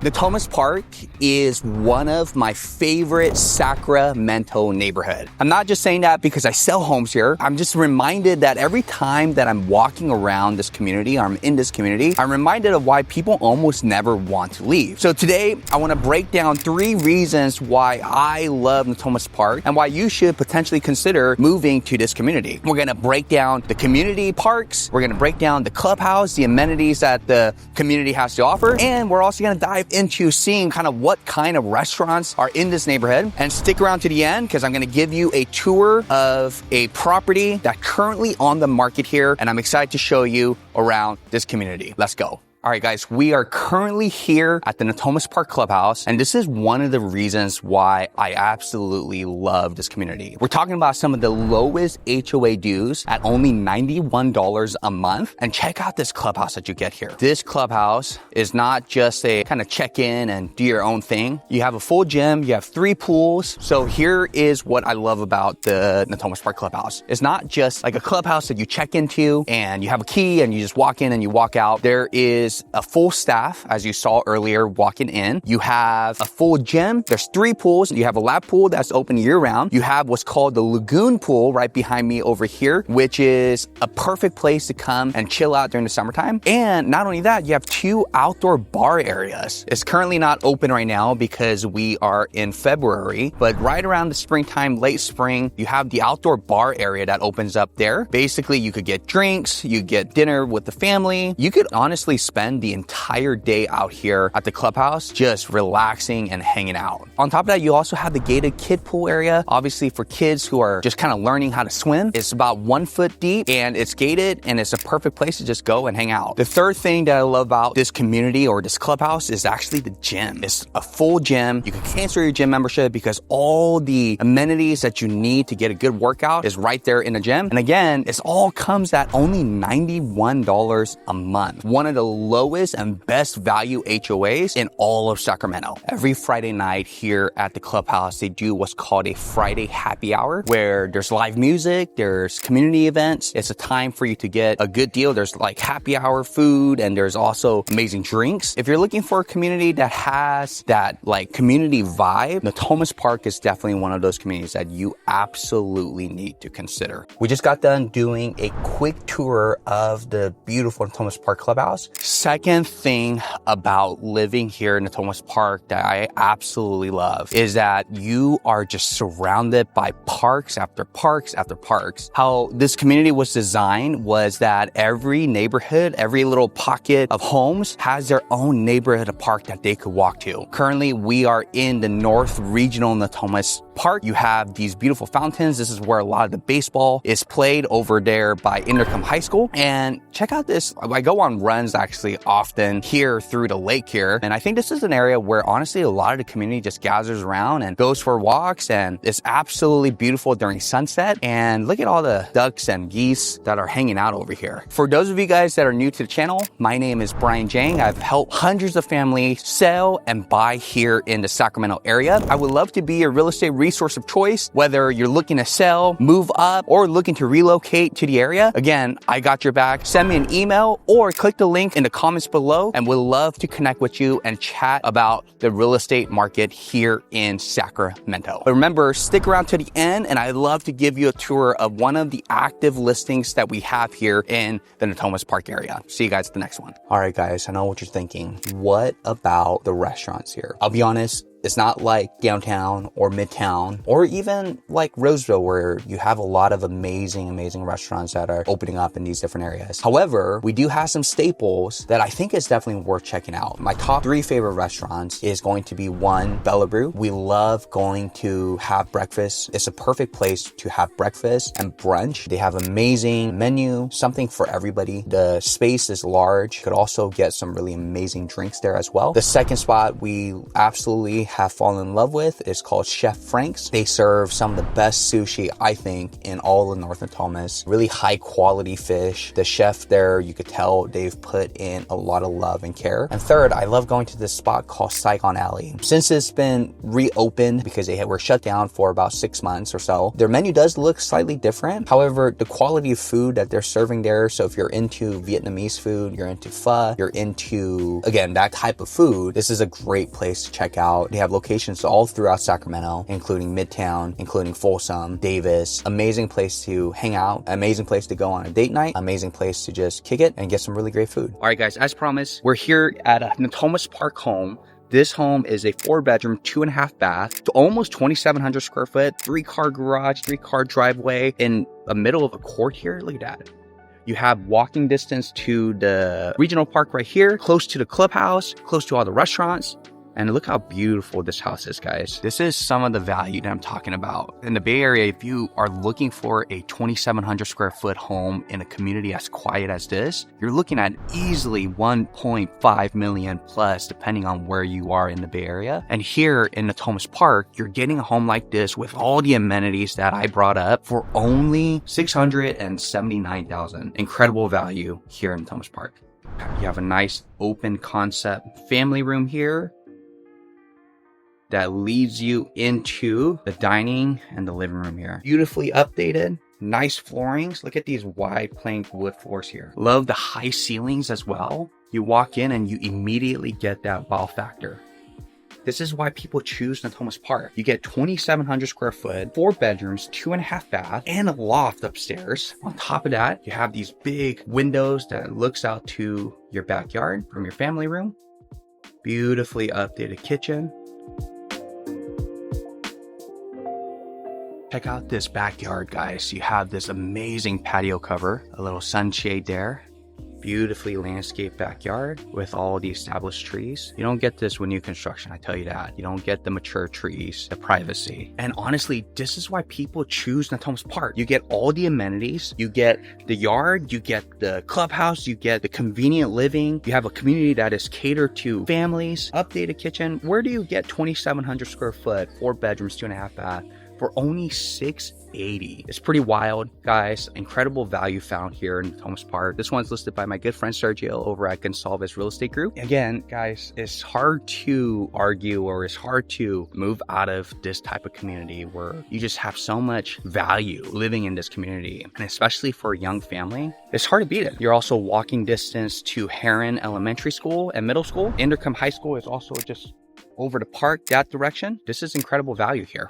Natomas Park is one of my favorite Sacramento neighborhood. I'm not just saying that because I sell homes here. I'm just reminded that every time that I'm walking around this community, or I'm in this community, I'm reminded of why people almost never want to leave. So today, I want to break down 3 reasons why I love Natomas Park and why you should potentially consider moving to this community. We're going to break down the community parks. We're going to break down the clubhouse, the amenities that the community has to offer, and we're also going to dive into seeing kind of what kind of restaurants are in this neighborhood. And stick around to the end because I'm going to give you a tour of a property that's currently on the market here, and I'm excited to show you around this community. Let's go. All right, guys, we are currently here at the Natomas Park Clubhouse, and this is one of the reasons why I absolutely love this community. We're talking about some of the lowest HOA dues at only $91 a month, and check out this clubhouse that you get here. This clubhouse is not just a kind of check in and do your own thing. You have a full gym, you have 3 pools. So here is what I love about the Natomas Park Clubhouse. It's not just like a clubhouse that you check into and you have a key and you just walk in and you walk out. There is a full staff, as you saw earlier walking in. You have a full gym. There's 3 pools. You have a lap pool that's open year-round. You have what's called the lagoon pool right behind me over here, which is a perfect place to come and chill out during the summertime. And not only that, you have 2 outdoor bar areas. It's currently not open right now because we are in February, but right around the springtime, late spring, you have the outdoor bar area that opens up there. Basically, you could get drinks, you get dinner with the family. You could honestly spend the entire day out here at the clubhouse just relaxing and hanging out. On top of that, you also have the gated kid pool area, obviously for kids who are just kind of learning how to swim. It's about 1 foot deep and it's gated and it's a perfect place to just go and hang out. The third thing that I love about this community or this clubhouse is actually the gym. It's a full gym. You can cancel your gym membership because all the amenities that you need to get a good workout is right there in the gym. And again, it all comes at only $91 a month. One of the lowest and best value HOAs in all of Sacramento. Every Friday night here at the clubhouse, they do what's called a Friday happy hour where there's live music, there's community events. It's a time for you to get a good deal. There's like happy hour food and there's also amazing drinks. If you're looking for a community that has that like community vibe, Natomas Park is definitely one of those communities that you absolutely need to consider. We just got done doing a quick tour of the beautiful Natomas Park Clubhouse. Second thing about living here in Natomas Park that I absolutely love is that you are just surrounded by parks after parks after parks. How this community was designed was that every neighborhood, every little pocket of homes has their own neighborhood park that they could walk to. Currently, we are in the North Regional Natomas Park. You have these beautiful fountains. This is where a lot of the baseball is played over there by Intercom High School. And check out this. I go on runs actually often here through the lake here. And I think this is an area where honestly a lot of the community just gathers around and goes for walks. And it's absolutely beautiful during sunset. And look at all the ducks and geese that are hanging out over here. For those of you guys that are new to the channel, my name is Brian Jang. I've helped hundreds of families sell and buy here in the Sacramento area. I would love to be your real estate resource of choice, whether you're looking to sell, move up, or looking to relocate to the area. Again, I got your back. Send me an email or click the link in the comments below and we'd love to connect with you and chat about the real estate market here in Sacramento. But remember, stick around to the end and I'd love to give you a tour of one of the active listings that we have here in the Natomas Park area. See you guys at the next one. All right, guys, I know what you're thinking. What about the restaurants here? I'll be honest, it's not like downtown or midtown or even like Roseville where you have a lot of amazing restaurants that are opening up in these different areas. However, we do have some staples that I think is definitely worth checking out. My top 3 favorite restaurants is going to be 1, Bella Brew. We love going to have breakfast. It's a perfect place to have breakfast and brunch. They have amazing menu, something for everybody. The space is large. You could also get some really amazing drinks there as well. The second spot we absolutely have fallen in love with is called Chef Frank's. They serve some of the best sushi, I think, in all of North Natomas. Really high quality fish. The chef there, you could tell they've put in a lot of love and care. And third, I love going to this spot called Saigon Alley. Since it's been reopened because they were shut down for about 6 months or so, their menu does look slightly different. However, the quality of food that they're serving there, so if you're into Vietnamese food, you're into pho, you're into, again, that type of food, this is a great place to check out. They have locations all throughout Sacramento, including Midtown, including Folsom, Davis. Amazing place to hang out, amazing place to go on a date night, amazing place to just kick it and get some really great food. All right, guys, as promised, we're here at a Natomas Park home. This home is a 4-bedroom, 2.5 bath, to almost 2,700 square foot, 3-car garage, 3-car driveway in the middle of a court here. Look at that. You have walking distance to the regional park right here, close to the clubhouse, close to all the restaurants. And look how beautiful this house is, guys. This is some of the value that I'm talking about. In the Bay Area, if you are looking for a 2,700 square foot home in a community as quiet as this, you're looking at easily 1.5 million plus, depending on where you are in the Bay Area. And here in Natomas Park, you're getting a home like this with all the amenities that I brought up for only $679,000. Incredible value here in Natomas Park. You have a nice open concept family room here that leads you into the dining and the living room here. Beautifully updated, nice floorings. Look at these wide plank wood floors here. Love the high ceilings as well. You walk in and you immediately get that wow factor. This is why people choose Natomas Park. You get 2,700 square foot, 4 bedrooms, 2.5 bath, and a loft upstairs. On top of that, you have these big windows that looks out to your backyard from your family room. Beautifully updated kitchen. Check out this backyard, guys. You have this amazing patio cover, a little sunshade there. Beautifully landscaped backyard with all the established trees. You don't get this with new construction, I tell you that. You don't get the mature trees, the privacy. And honestly, this is why people choose Natomas Park. You get all the amenities. You get the yard, you get the clubhouse, you get the convenient living. You have a community that is catered to families, updated kitchen. Where do you get 2,700 square foot, 4 bedrooms, 2.5 bath? For only $680. It's pretty wild, guys. Incredible value found here in Natomas Park. This one's listed by my good friend Sergio over at Gonsalves Real Estate Group. Again, guys, it's hard to argue or it's hard to move out of this type of community where you just have so much value living in this community. And especially for a young family, it's hard to beat it. You're also walking distance to Heron Elementary School and Middle School. Intercom High School is also just over the park, that direction. This is incredible value here.